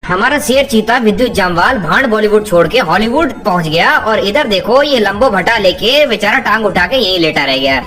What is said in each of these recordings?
हमारा शेर चीता विद्युत जामवाल भांड बॉलीवुड छोड़ के हॉलीवुड पहुंच गया और इधर देखो ये लंबो भट्टा लेके बेचारा टांग उठा के यही लेटा रह गया।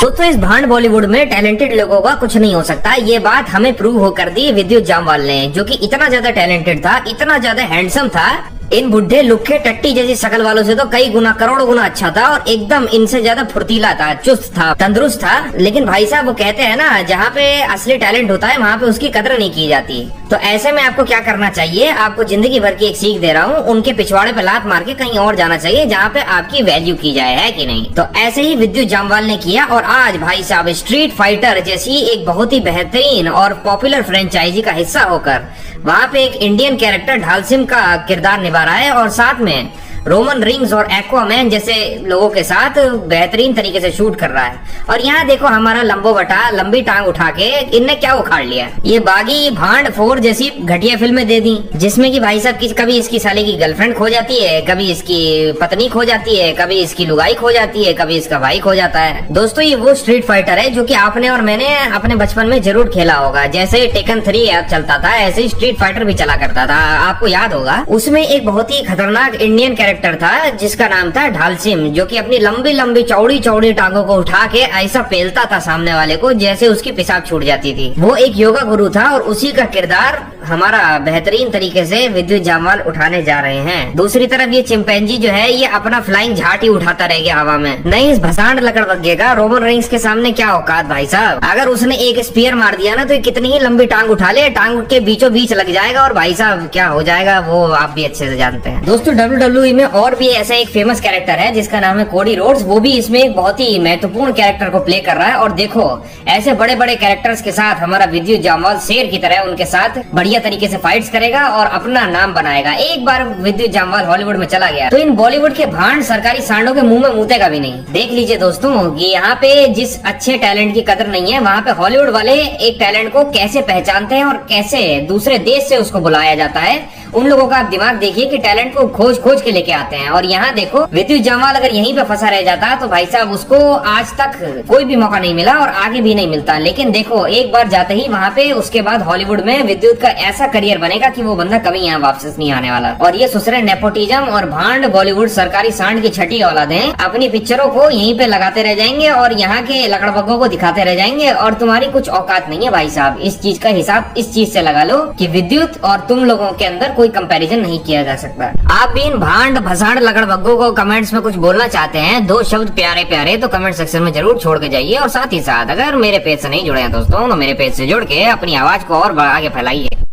तो इस भांड बॉलीवुड में टैलेंटेड लोगों का कुछ नहीं हो सकता, ये बात हमें प्रूव हो कर दी विद्युत जामवाल ने, जो कि इतना ज्यादा टैलेंटेड था, इतना ज्यादा हैंडसम था, इन बुढ़े लुक्के टट्टी जैसी शकल वालों से तो कई गुना करोड़ों गुना अच्छा था और एकदम इनसे ज्यादा फुर्तीला था, चुस्त था, तंदुरुस्त था। लेकिन भाई साहब वो कहते हैं ना, जहाँ पे असली टैलेंट होता है वहाँ पे उसकी कदर नहीं की जाती। तो ऐसे में आपको क्या करना चाहिए, आपको जिंदगी भर की एक सीख दे रहा हूँ, उनके पिछवाड़े पे लात मार के कहीं और जाना चाहिए जहाँ पे आपकी वैल्यू की जाए, है कि नहीं। तो ऐसे ही विद्युत जामवाल ने किया और आज भाई साहब स्ट्रीट फाइटर जैसी एक बहुत ही बेहतरीन और पॉपुलर फ्रेंचाइजी का हिस्सा होकर वहाँ पे एक इंडियन कैरेक्टर ढाल सिंह का किरदार निभा रहा है और साथ में रोमन रिंग्स और एक्वामैन जैसे लोगों के साथ बेहतरीन तरीके से शूट कर रहा है। और यहाँ देखो हमारा लंबो बटा लंबी टांग उठा के इनने क्या उखाड़ लिया, ये बागी भांड फोर जैसी घटिया फिल्में दे दी, जिसमें कि भाई साहब कभी इसकी साले की गर्लफ्रेंड खो जाती है, कभी इसकी पत्नी खो जाती है, कभी इसकी लुगाई खो जाती है, कभी इसका भाई खो जाता है। दोस्तों ये वो स्ट्रीट फाइटर है जो कि आपने और मैंने अपने बचपन में जरूर खेला होगा। जैसे टेकन 3 ऐप चलता था, ऐसे ही स्ट्रीट फाइटर भी चला करता था, आपको याद होगा। उसमें एक बहुत ही खतरनाक इंडियन कैरेक्टर था जिसका नाम था ढाल सिंह, जो कि अपनी लंबी लंबी चौड़ी चौड़ी टांगों को उठा के ऐसा पेलता था सामने वाले को जैसे उसकी पेशाब छूट जाती थी। वो एक योगा गुरु था और उसी का किरदार हमारा बेहतरीन तरीके से विद्युत जामवाल उठाने जा रहे हैं। दूसरी तरफ ये चिंपैंजी जो है ये अपना फ्लाइंग झाट ही उठाता रह गया हवा में। नहीं, इस भसांड लकड़बग्गे रोमन रेंस के सामने क्या औकात भाई साहब। अगर उसने एक स्पीयर मार दिया ना तो कितनी ही लंबी टांग उठा ले, टांग के बीचों बीच लग जाएगा और भाई साहब क्या हो जाएगा वो आप भी अच्छे से जानते हैं। दोस्तों WWE में और भी ऐसा एक फेमस कैरेक्टर है जिसका नाम है कोडी रोड्स, वो भी इसमें एक बहुत ही महत्वपूर्ण कैरेक्टर को प्ले कर रहा है। और देखो ऐसे बड़े बड़े कैरेक्टर्स के साथ हमारा विद्युत जामवाल शेर की तरह उनके साथ बढ़िया तरीके से फाइट्स करेगा और अपना नाम बनाएगा। एक बार विद्युत जामवाल हॉलीवुड में चला गया तो इन बॉलीवुड के भांड सरकारी सांडों के मुंह में मूतेगा भी नहीं। देख लीजिए दोस्तों कि यहाँ पे जिस अच्छे टैलेंट की कदर नहीं है, वहाँ पे हॉलीवुड वाले एक टैलेंट को कैसे पहचानते हैं और कैसे दूसरे देश से उसको बुलाया जाता है। उन लोगों का आप दिमाग देखिए कि टैलेंट को खोज खोज के लेके आते हैं। और यहाँ देखो विद्युत जामवाल अगर यहीं पे फंसा रह जाता तो भाई साहब उसको आज तक कोई भी मौका नहीं मिला और आगे भी नहीं मिलता। लेकिन देखो एक बार जाते ही वहाँ पे उसके बाद हॉलीवुड में विद्युत का ऐसा करियर बनेगा कि वो बंदा कभी यहाँ वापस नहीं आने वाला। और ये ससुरे नेपोटिज्म और भांड बॉलीवुड सरकारी सांड की छठी औलादें अपनी पिक्चरों को यहीं पे लगाते रह जाएंगे और यहाँ के लकड़बग्गों को दिखाते रह जाएंगे और तुम्हारी कुछ औकात नहीं है भाई साहब। इस चीज का हिसाब इस चीज से लगा लो कि विद्युत और तुम लोगों के अंदर कोई कंपैरिजन नहीं किया जा सकता। आप भी इन भांड भसांड लकड़बग्गों को कमेंट्स में कुछ बोलना चाहते हैं, 2 शब्द प्यारे प्यारे, तो कमेंट सेक्शन में जरूर छोड़ के जाइए। और साथ ही साथ अगर मेरे पेज से नहीं जुड़े हैं दोस्तों तो मेरे पेज से जुड़ के अपनी आवाज को और आगे फैलाइए।